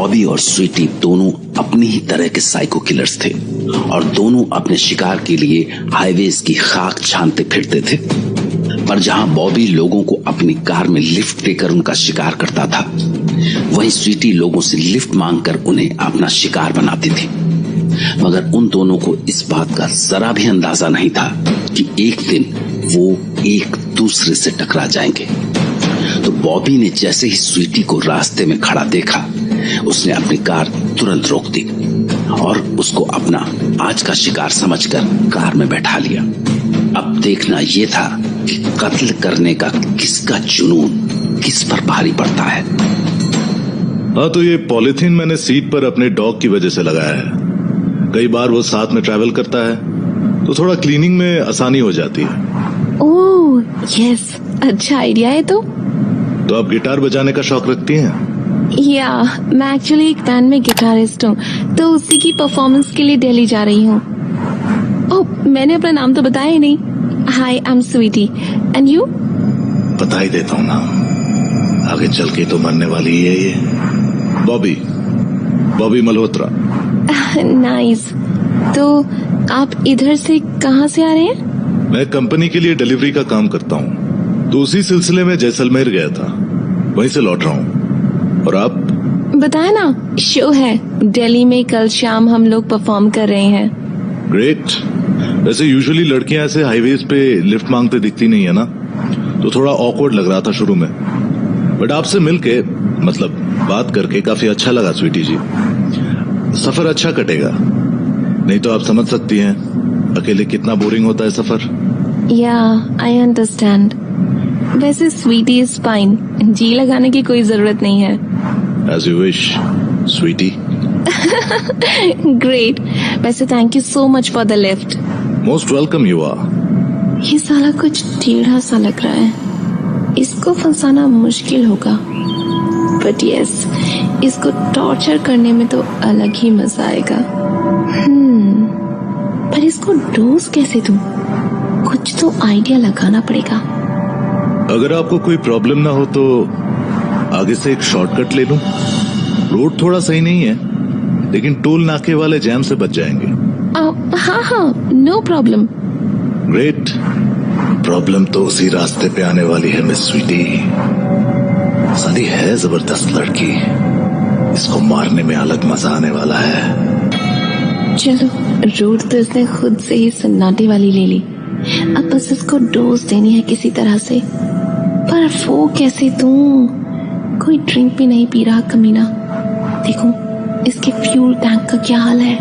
बॉबी और स्वीटी दोनों अपनी ही तरह के साइको किलर्स थे और दोनों अपने शिकार के लिए हाईवेज की खाक छानते फिरते थे। पर जहां बॉबी लोगों को अपनी कार में लिफ्ट देकर उनका शिकार करता था, वहीं स्वीटी लोगों से लिफ्ट मांगकर उन्हें अपना शिकार बनाती थी। मगर उन दोनों को इस बात का जरा भी अंदाजा नहीं था कि एक दिन वो एक दूसरे से टकरा जाएंगे। तो बॉबी ने जैसे ही स्वीटी को रास्ते में खड़ा देखा, उसने अपनी कार तुरंत रोक दी और उसको अपना आज का शिकार समझकर कार में बैठा लिया। अब देखना ये था कि कत्ल करने का किसका जुनून किस पर भारी पड़ता है। हाँ, तो ये पॉलीथीन मैंने सीट पर अपने डॉग की वजह से लगाया है। कई बार वो साथ में ट्रैवल करता है तो थोड़ा क्लीनिंग में आसानी हो जाती है। ओह यस, अच्छा आइडिया है। तो आप गिटार बजाने का शौक रखती हैं? या मैं एक्चुअली एक बैंड में गिटारिस्ट हूँ, तो उसी की परफॉर्मेंस के लिए दिल्ली जा रही हूँ। ओह, मैंने अपना नाम तो बताया ही नहीं। Hi, I am Sweety and you? बता ही देता हूँ नाम, आगे चल के तो मरने वाली है ये। बॉबी मल्होत्रा। नाइस। तो आप इधर से कहाँ से आ रहे हैं? मैं कंपनी के लिए डिलीवरी का काम करता हूँ, तो उसी सिलसिले में जैसलमेर गया था, वहीं से लौट रहा हूँ। और आप? बताया ना, शो है दिल्ली में, कल शाम हम लोग परफॉर्म कर रहे हैं। ग्रेट। वैसे यूजुअली लड़कियां ऐसे हाईवेज पे लिफ्ट मांगते दिखती नहीं है ना, तो थोड़ा ऑकवर्ड लग रहा था शुरू में, बट आपसे मिलके मतलब बात करके काफी अच्छा लगा स्वीटी जी। सफर अच्छा कटेगा, नहीं तो आप समझ सकती हैं अकेले कितना बोरिंग होता है सफर। या आई अंडरस्टैंड। वैसे स्वीटी इज फाइन, जी लगाने की कोई जरूरत नहीं है। As you wish Sweety. Great. वैसे thank you so much for the lift. Most welcome you are. ये साला कुछ टेढ़ा सा लग रहा है, इसको फंसाना मुश्किल होगा, बट यस, इसको टॉर्चर करने में तो अलग ही मजा आएगा। पर इसको डोज कैसे दूं? कुछ तो आइडिया लगाना पड़ेगा। अगर आपको कोई प्रॉब्लम ना हो तो आगे से एक शॉर्टकट ले लूं। रोड थोड़ा सही नहीं है, लेकिन टोल नाके वाले जैम से बच जाएंगे। हाँ, नो प्रॉब्लम। ग्रेट। प्रॉब्लम तो उसी रास्ते पे आने वाली है मिस स्वीटी। साली है जबरदस्त लड़की, इसको मारने में अलग मजा आने वाला है। चलो, रोड तो इसने खुद से ही सन्नाटे वाली ले ली, अब बस इसको डोज देनी है किसी तरह से। पर वो कैसे दूं? कोई ड्रिंक भी नहीं पी रहा कमीना। देखो इसके फ्यूल टैंक का क्या हाल है।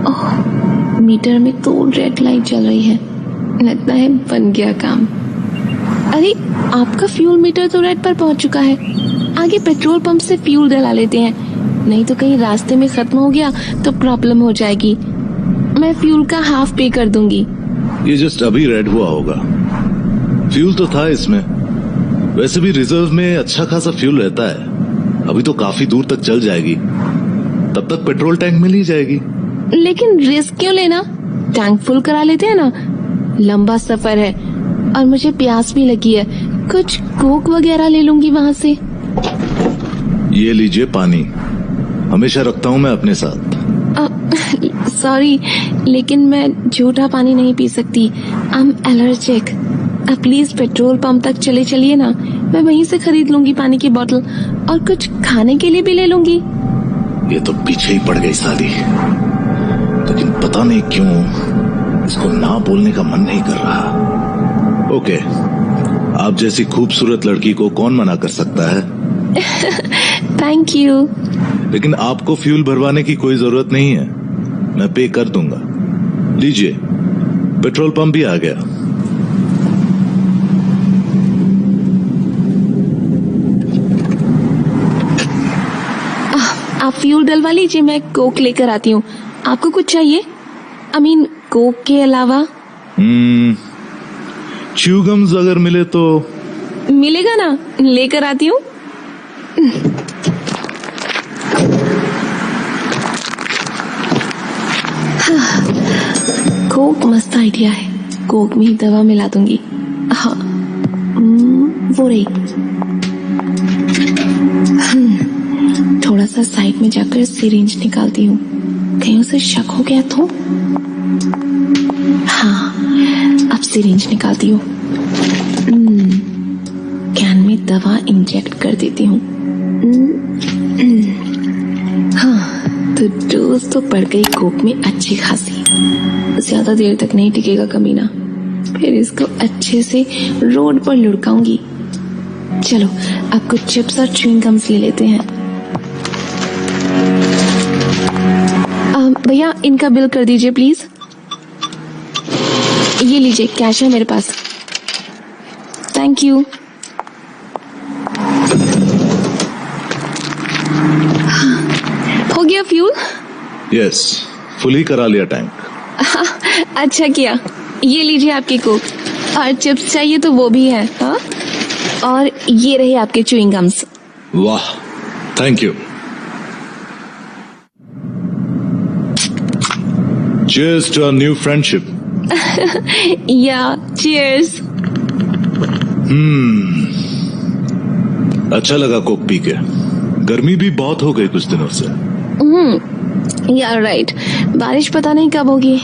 ओह, मीटर में तो रेड लाइट जल रही है, लगता है बन गया काम। अरे, आपका फ्यूल मीटर तो रेड पर पहुंच चुका है। आगे पेट्रोल पंप से फ्यूल डला लेते हैं, नहीं तो कहीं रास्ते में खत्म हो गया तो प्रॉब्लम हो जाएगी। मैं फ्यूल का हाफ पे कर दूंगी। ये जस्ट अभी रेड हुआ होगा, फ्यूल तो था इसमें। वैसे भी रिजर्व में अच्छा खासा फ्यूल रहता है, अभी तो काफी दूर तक चल जाएगी, तब तक पेट्रोल टैंक मिल ही जाएगी। लेकिन रिस्क क्यों लेना, टैंक फुल करा लेते हैं ना। लंबा सफर है और मुझे प्यास भी लगी है, कुछ कोक वगैरह ले लूंगी वहाँ से। ये लीजिए पानी, हमेशा रखता हूँ मैं अपने साथ। सॉरी, लेकिन मैं झूठा पानी नहीं पी सकती, I am allergic. Please petrol pump तक चले चलिए ना, मैं वहीं से खरीद लूंगी पानी की बोतल, और कुछ खाने के लिए भी ले लूंगी। ये तो पीछे ही पड़ गई साली, लेकिन पता नहीं क्यों इसको ना बोलने का मन नहीं कर रहा। ओके, आप जैसी खूबसूरत लड़की को कौन मना कर सकता है। Thank you. लेकिन आपको फ्यूल भरवाने की कोई जरूरत नहीं है, मैं पे कर दूंगा। लीजिए, पेट्रोल पंप भी आ गया। आप फ्यूल डलवा लीजिए, मैं कोक लेकर आती हूँ। आपको कुछ चाहिए? आई मीन कोक के अलावा? च्यूगम्स अगर मिले तो। मिलेगा ना, लेकर आती हूँ। कोक मस्त आइडिया है, कोक में ही दवा मिला दूंगी। हाँ, वो रही। थोड़ा सा साइड में जाकर सिरिंज निकालती हूँ, कहीं उसे शक हो गया तो। हाँ, अब सिरिंज निकालती हूँ। कैन में दवा इंजेक्ट कर देती हूँ। हाँ, तो डोज तो पड़ गई कोक में अच्छी खासी। ज्यादा देर तक नहीं टिकेगा कमीना, फिर इसको अच्छे से रोड पर लुढ़काऊंगी। चलो अब कुछ चिप्स और च्युइंग गम्स ले लेते हैं। भैया इनका बिल कर दीजिए प्लीज। ये लीजिए, कैश है मेरे पास। Thank you. हो गया फ्यूल? यस, फुली करा लिया टैंक। अच्छा किया। ये लीजिए आपकी कोक, और चिप्स चाहिए तो वो भी है। हाँ, और ये रहे आपके च्युइंग गम्स। वाह, thank you. Cheers to our new friendship. या चीयर्स। अच्छा लगा कोक पी के। गर्मी भी बहुत हो गई कुछ दिनों से। या राइट, बारिश पता नहीं कब होगी।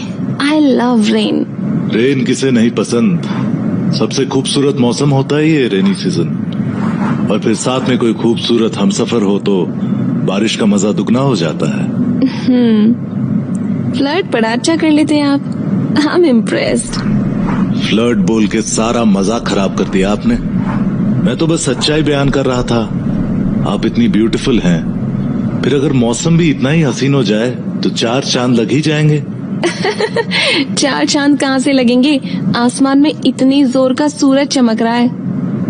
I love rain. रेन किसे नहीं पसंद। सबसे खूबसूरत मौसम होता है ये रेनी सीजन। और फिर साथ में कोई खूबसूरत हमसफर हो तो बारिश का मजा दुगना हो जाता है। फ्लर्ट बड़ा अच्छा कर लेते हैं आप। I am impressed. फ्लर्ट बोल के सारा मजा खराब कर दिया आपने। मैं तो बस सच्चाई बयान कर रहा था। आप इतनी ब्यूटीफुल हैं, फिर अगर मौसम भी इतना ही हसीन हो जाए तो 4 चांद लग ही जाएंगे। 4 चांद कहाँ से लगेंगे? आसमान में इतनी जोर का सूरज चमक रहा है।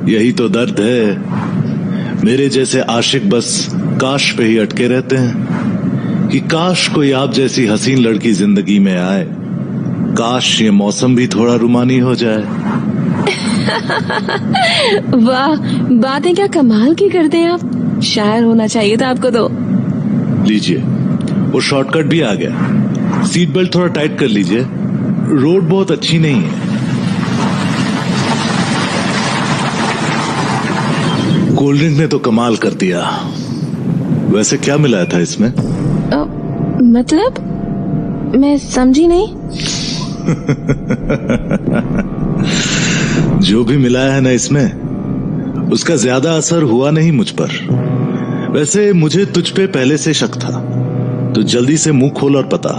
यही तो दर्द है। मेरे जैसे आशिक बस काश पे ही अटके रहते हैं कि काश कोई आप जैसी हसीन लड़की जिंदगी में आए। काश ये मौसम भी थोड़ा रुमानी हो जाए। वाह, बातें क्या कमाल की करते हैं आप। शायर होना चाहिए था आपको तो। लीजिए, वो शॉर्टकट भी आ गया। सीट बेल्ट थोड़ा टाइट कर लीजिए, रोड बहुत अच्छी नहीं है। कोल्ड ड्रिंक ने तो कमाल कर दिया। वैसे क्या मिलाया था इसमें? मतलब मैं समझी नहीं। जो भी मिलाया है ना इसमें, उसका ज्यादा असर हुआ नहीं मुझ पर। वैसे मुझे तुझ पे पहले से शक था, तो जल्दी से मुंह खोल और पता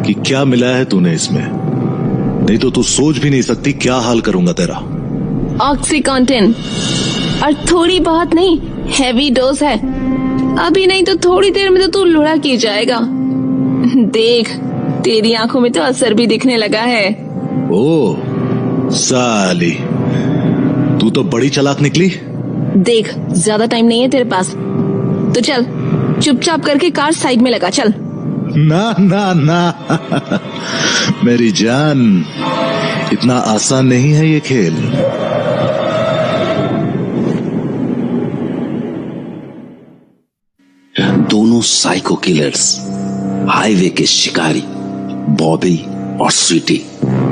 कि क्या मिलाया है तूने इसमें। नहीं तो तू सोच भी नहीं सकती क्या हाल करूंगा तेरा। ऑक्सीकॉन्टिन, और थोड़ी बहुत नहीं, हैवी डोज है। अभी नहीं तो थोड़ी देर में तो तू लुढ़ा की जाएगा। देख, तेरी आंखों में तो असर भी दिखने लगा है। ओ साली, तू तो बड़ी चालाक निकली। देख, ज्यादा टाइम नहीं है तेरे पास, तो चल चुपचाप करके कार साइड में लगा। चल। ना ना ना मेरी जान, इतना आसान नहीं है ये खेल। दोनों साइको किलर्स, हाईवे के शिकारी बॉबी और स्वीटी,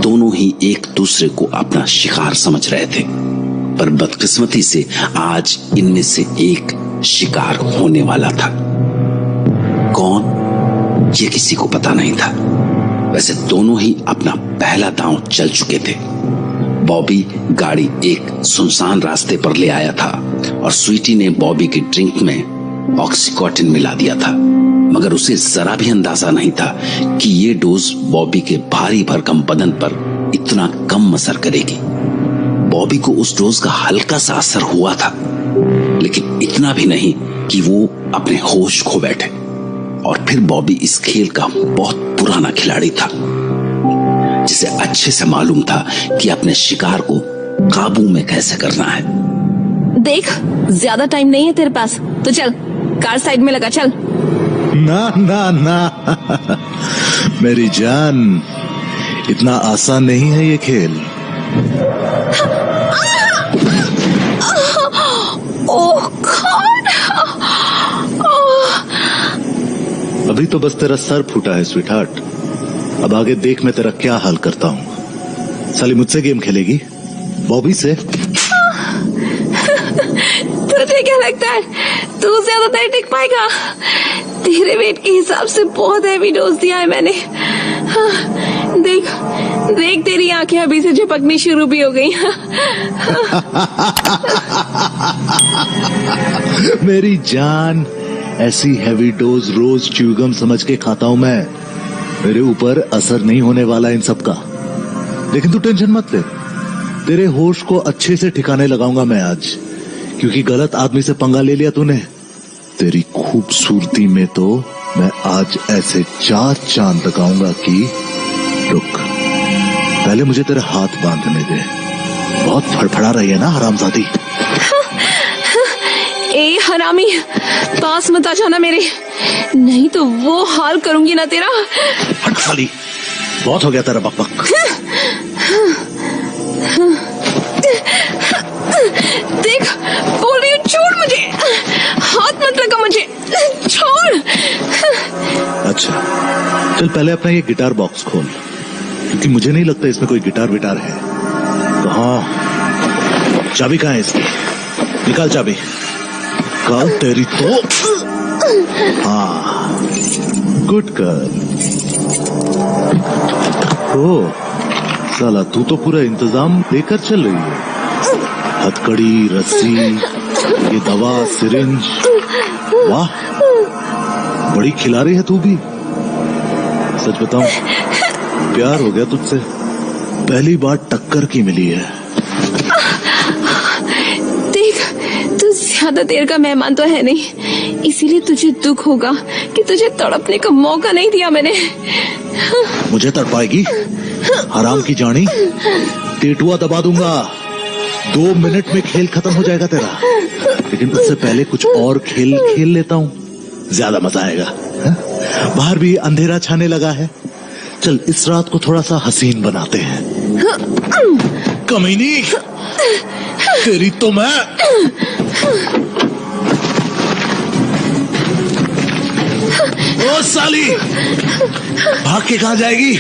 दोनों ही एक दूसरे को अपना शिकार समझ रहे थे। पर बदकिस्मती से आज इनमें से एक शिकार होने वाला था। कौन, ये किसी को पता नहीं था। वैसे दोनों ही अपना पहला दांव चल चुके थे। बॉबी गाड़ी एक सुनसान रास्ते पर ले आया था और स्वीटी ने बॉबी की ड्रिंक में ऑक्सीकॉटिन मिला दिया था, मगर उसे जरा भी अंदाजा नहीं था कि ये डोज बॉबी के भारी भरकम बदन पर इतना कम असर करेगी। बॉबी को उस डोज का हल्का सा असर हुआ था, लेकिन इतना भी नहीं कि वो अपने होश खो बैठे। और फिर बॉबी इस खेल का बहुत पुराना खिलाड़ी था, जिसे अच्छे से मालूम था कि अपने शिकार को काबू में कैसे करना है। देख, ज्यादा टाइम नहीं है तेरे पास, तो चल कार साइड में लगा। चल। ना ना ना मेरी जान, इतना आसान नहीं है ये खेल। ओह गॉड! अभी तो बस तेरा सर फूटा है स्वीटहार्ट। अब आगे देख मैं तेरा क्या हाल करता हूँ। साली मुझसे गेम खेलेगी? बॉबी से? तुझे क्या लगता है तू ज्यादा देर टिक पाएगा? तेरे वेट के हिसाब से बहुत हैवी डोज दिया है मैंने। हाँ, देख देख तेरी आंखें अभी से झपकनी शुरू भी हो गई। मेरी जान, ऐसी हैवी डोज रोज च्युइंगम समझ के खाता हूं मैं। मेरे ऊपर असर नहीं होने वाला इन सब का। लेकिन तू टेंशन मत ले, तेरे होश को अच्छे से ठिकाने लगाऊंगा मैं आज, क्योंकि गलत आदमी से पंगा ले लिया तूने। तेरी खूबसूरती में तो मैं आज ऐसे चार चांद लगाऊंगा कि रुक, पहले मुझे तेरे हाथ बांधने दे। बहुत फड़फड़ा रही है ना हरामजादी। ए हरामी, पास मत आ जाना मेरे, नहीं तो वो हाल करूंगी ना तेरा। हट साली, बहुत हो गया तेरा बकबक। देख बोल रही हूँ, छोड़ मुझे, हाथ मत लगा मुझे, छोड़। अच्छा चल, पहले अपना ये गिटार बॉक्स खोल, क्योंकि मुझे नहीं लगता इसमें कोई गिटार विटार है। कहाँ चाबी कहाँ है इसकी? निकाल चाबी। कल तेरी तो। हाँ गुड गर्ल। ओ साला, तू तो पूरा इंतजाम लेकर चल रही है। हथकड़ी, रस्सी, ये दवा, सिरिंज, वाह बड़ी खिलाड़ी है तू भी। सच बताऊं, प्यार हो गया तुझसे, पहली बार टक्कर की मिली है। देख तू ज्यादा देर का मेहमान तो है नहीं, इसीलिए तुझे दुख होगा कि तुझे तड़पने का मौका नहीं दिया मैंने। मुझे तड़पाएगी हराम की जानी, टेटुआ दबा दूंगा। 2 मिनट में खेल खत्म हो जाएगा तेरा। लेकिन उससे पहले कुछ और खेल खेल लेता हूँ, ज्यादा मजा आएगा। हा? बाहर भी अंधेरा छाने लगा है, चल इस रात को थोड़ा सा हसीन बनाते हैं। कमीनी, तेरी तो मैं। ओ साली, भाग के कहाँ जाएगी?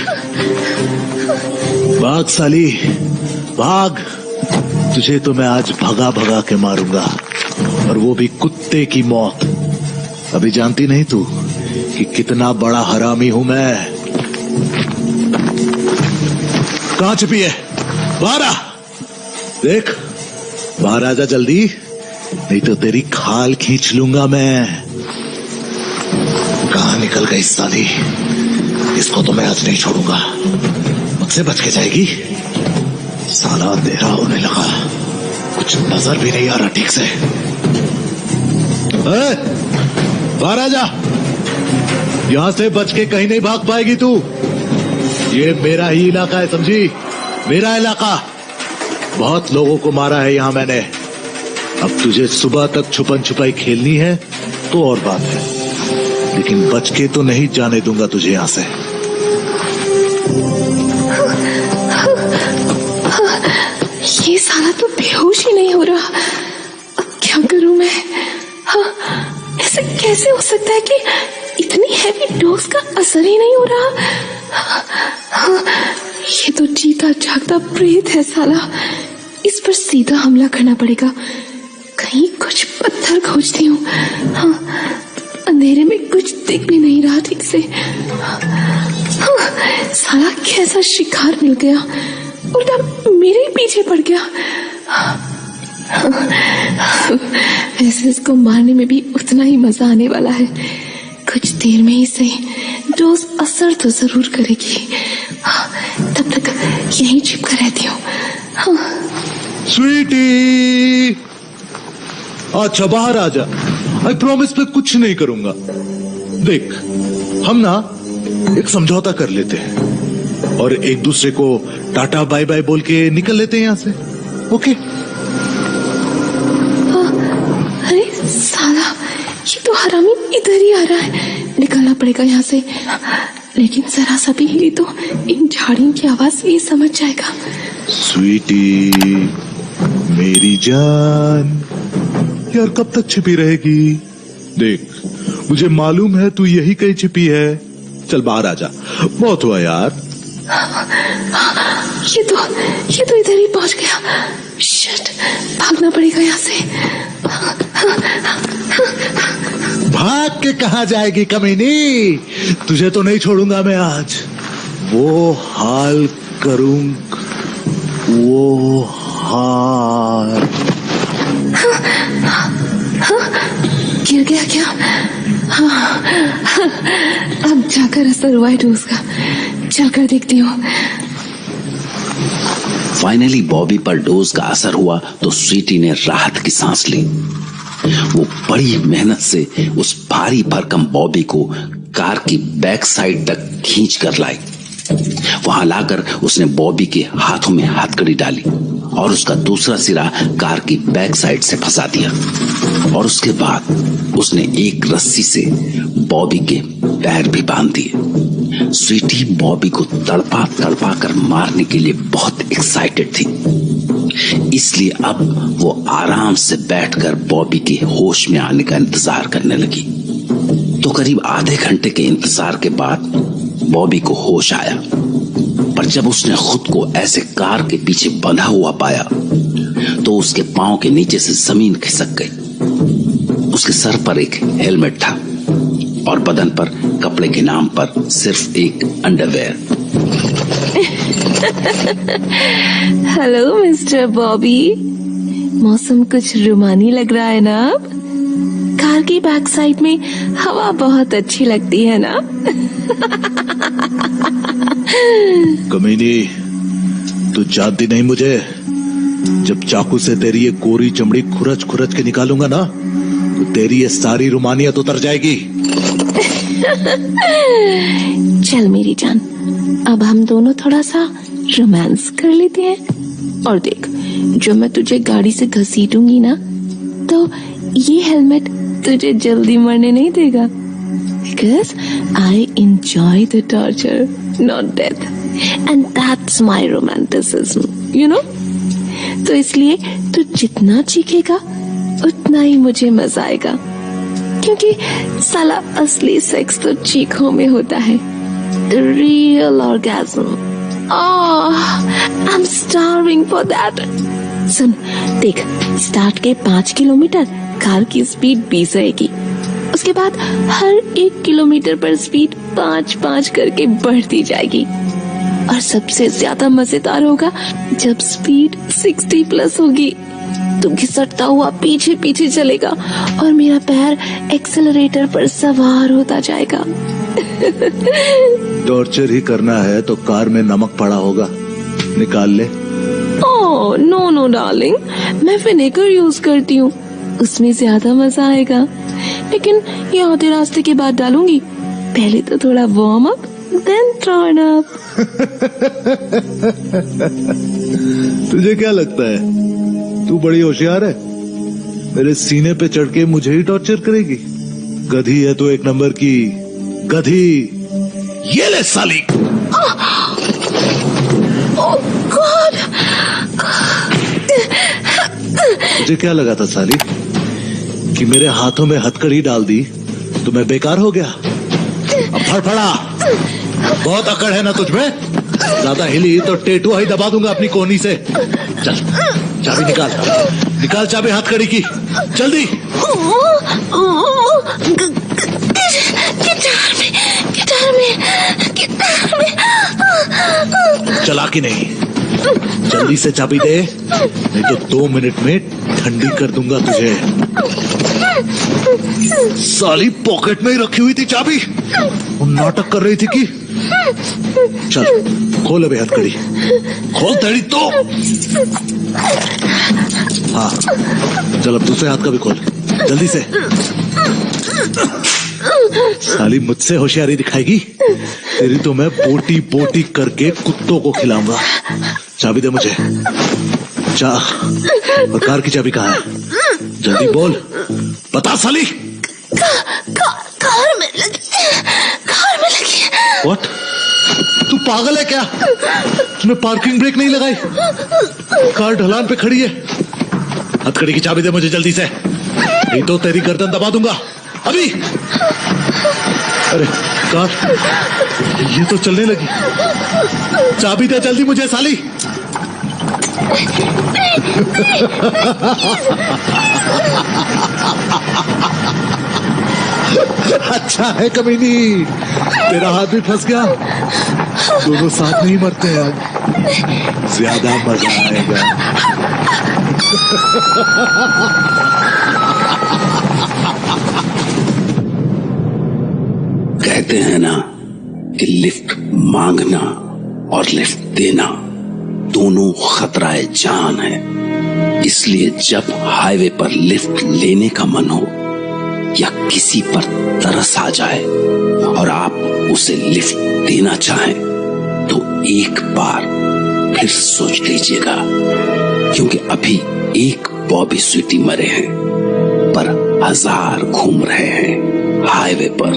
भाग साली भाग, तुझे तो मैं आज भगा भगा के मारूंगा, और वो भी कुत्ते की मौत। अभी जानती नहीं तू कि कितना बड़ा हरामी हूं मैं। कहां छुपी है? बाहर आ, देख बाहर आजा जल्दी, नहीं तो तेरी खाल खींच लूंगा मैं। कहां निकल गई साली? इसको तो मैं आज नहीं छोड़ूंगा, मुझसे बच के जाएगी। साला अंधेरा होने लगा, कुछ नजर भी नहीं आ रहा ठीक से। बाहर आ जा, यहां से बच के कहीं नहीं भाग पाएगी तू। ये मेरा ही इलाका है, समझी? मेरा इलाका। बहुत लोगों को मारा है यहां मैंने। अब तुझे सुबह तक छुपन छुपाई खेलनी है तो और बात है, लेकिन बच के तो नहीं जाने दूंगा तुझे यहां से। ये साला तो बेहोश ही नहीं हो रहा, अब क्या करूं मैं? हाँ, ऐसे कैसे हो सकता है कि इतनी हैवी डोज का असर ही नहीं हो रहा? हाँ, ये तो जीता जागता प्रेत है साला, इस पर सीधा हमला करना पड़ेगा। कहीं कुछ पत्थर खोजती हूँ। हाँ, अंधेरे में कुछ दिख भी नहीं रहा ठीक से। हाँ, साला कैसा शिकार मिल गया, उल्टा मेरे ही पीछे पड़ गया। ऐसे इसको मारने में भी उतना ही मजा आने वाला है। कुछ देर में ही सही डोज असर तो जरूर करेगी। तब तक यहीं छिपकर रहती हूँ। स्वीटी, अच्छा बाहर आ जा। आई प्रॉमिस मैं कुछ नहीं करूंगा। देख, हम ना एक समझौता कर लेते हैं और एक दूसरे को टाटा बाय बाय बोल के निकल लेते हैं यहां से, ओके? अरे साला, ये तो हरामी इधर ही आ रहा है, निकलना पड़ेगा यहाँ से। लेकिन जरा सा भी हिली तो इन झाड़ियों की आवाज ये समझ जाएगा। स्वीटी मेरी जान, यार कब तक छिपी रहेगी? देख, मुझे मालूम है तू यही कहीं छिपी है। चल बाहर आ जा, बहुत हुआ यार। ये तो इधर ही पहुंच गया। शिट, भागना पड़ेगा यहाँ से। भाग के कहाँ जाएगी कमीनी? तुझे तो नहीं छोड़ूंगा मैं आज। वो हाल करूंगा, वो हाल। गिर गया क्या? अब जाकर असर हुआ है डोज का, जाकर देखती हूँ। फाइनली बॉबी पर डोज का असर हुआ तो स्वीटी ने राहत की सांस ली। वो बड़ी मेहनत से उस भारी भरकम बॉबी को कार की बैक साइड तक खींच कर लाई। वहां लाकर उसने बॉबी के हाथों में हथकड़ी डाली और उसका दूसरा सिरा कार की बैक साइड से फंसा दिया और उसके बाद उसने एक रस्सी से बॉबी के पैर भी बांध दिए। स्वीटी बॉबी को तड़पा तड़पा कर मारने के लिए बहुत एक्साइटेड थी, इसलिए अब वो आराम से बैठकर बॉबी के होश में आने का इंतजार करने लगी। तो करीब आधे घंटे के इंतजार के बाद बॉबी को होश आया, पर जब उसने खुद को ऐसे कार के पीछे बंधा हुआ पाया तो उसके पांव के नीचे से जमीन खिसक गई। उसके सर पर एक हेलमेट था और बदन पर कपड़े के नाम पर सिर्फ एक अंडरवेयर। हेलो मिस्टर बॉबी, मौसम कुछ रुमानी लग रहा है ना? अब कार की बैक साइड में हवा बहुत अच्छी लगती है ना? कमीनी, तू जानती नहीं मुझे, जब चाकू से तेरी ये कोरी चमड़ी खुरच खुरच के निकालूंगा ना तो तेरी ये सारी रुमानियत उतर जाएगी। चल मेरी जान, अब हम दोनों थोड़ा सा रोमांस कर लेते हैं। और देख, जब मैं तुझे गाड़ी से घसीटूंगी ना तो ये हेलमेट तुझे जल्दी मरने नहीं देगा, because I enjoy the torture, not death, and that's my romanticism, you know? तो इसलिए तू जितना चीखेगा उतना ही मुझे मजा आएगा, क्योंकि साला असली सेक्स तो चीखों में होता है। The real orgasm. Oh, I'm starving for that. सुन, देख, स्टार्ट के 5 किलोमीटर कार की स्पीड 20 रहेगी। उसके बाद हर 1 किलोमीटर पर स्पीड 5-5 करके बढ़ती जाएगी। और सबसे ज्यादा मजेदार होगा जब स्पीड 60 प्लस होगी तो घिसटता हुआ पीछे पीछे चलेगा और मेरा पैर एक्सेलरेटर पर सवार होता जाएगा। टॉर्चर ही करना है तो कार में नमक पड़ा होगा, निकाल ले। ओह नो नो डार्लिंग, मैं विनेगर यूज करती हूँ, उसमें ज्यादा मजा आएगा। लेकिन ये आधे रास्ते के बाद डालूंगी, पहले तो थोड़ा warm up then turn up. तुझे क्या लगता है तू बड़ी होशियार है? मेरे सीने पे चढ़ के मुझे ही टॉर्चर करेगी? गधी है तू, एक नंबर की गधी। ये ले साली। ओह गॉड, तुझे क्या लगा था साली कि मेरे हाथों में हथकड़ी डाल दी तो मैं बेकार हो गया? अब फड़फड़ा, बहुत अकड़ है ना तुझमें? ज्यादा हिली तो टेटू ही दबा दूंगा अपनी कोहनी से। चल चाबी निकाल, निकाल चाबी हथकड़ी की, जल्दी। चला कि नहीं? जल्दी से चाबी दे, नहीं तो 2 मिनट में ठंडी कर दूंगा तुझे। साली पॉकेट में ही रखी हुई थी चाबी, नाटक कर रही थी कि। चल खोल अबे हथकड़ी, खोल तेरी तो। हाँ चल, अब दूसरे हाथ का भी खोल, जल्दी से। साली मुझसे होशियारी दिखाएगी तेरी तो मैं बोटी बोटी करके कुत्तों को खिलाऊंगा। चाबी दे मुझे, जा। और कार की चाबी कहाँ है? जल्दी बोल, बता साली। कार में लगी। व्हाट? तू पागल है क्या? तूने पार्किंग ब्रेक नहीं लगाई? कार ढलान पे खड़ी है। हथकड़ी की चाबी दे मुझे जल्दी से, नहीं तो तेरी गर्दन दबा दूंगा अभी। अरे कार, ये तो चलने लगी। चाबी दे जल्दी मुझे साली। अच्छा है कमीनी, तेरा हाथ भी फंस गया। दोनों साथ नहीं मरते हैं आज, ज्यादा मजा आएगा। कहते हैं ना कि लिफ्ट मांगना और लिफ्ट देना दोनों खतराए जान है। इसलिए जब हाईवे पर लिफ्ट लेने का मन हो या किसी पर तरस आ जाए और आप उसे लिफ्ट देना चाहें तो एक बार फिर सोच लीजिएगा, क्योंकि अभी एक बॉबी स्वीटी मरे हैं पर 1000 घूम रहे हैं हाईवे पर।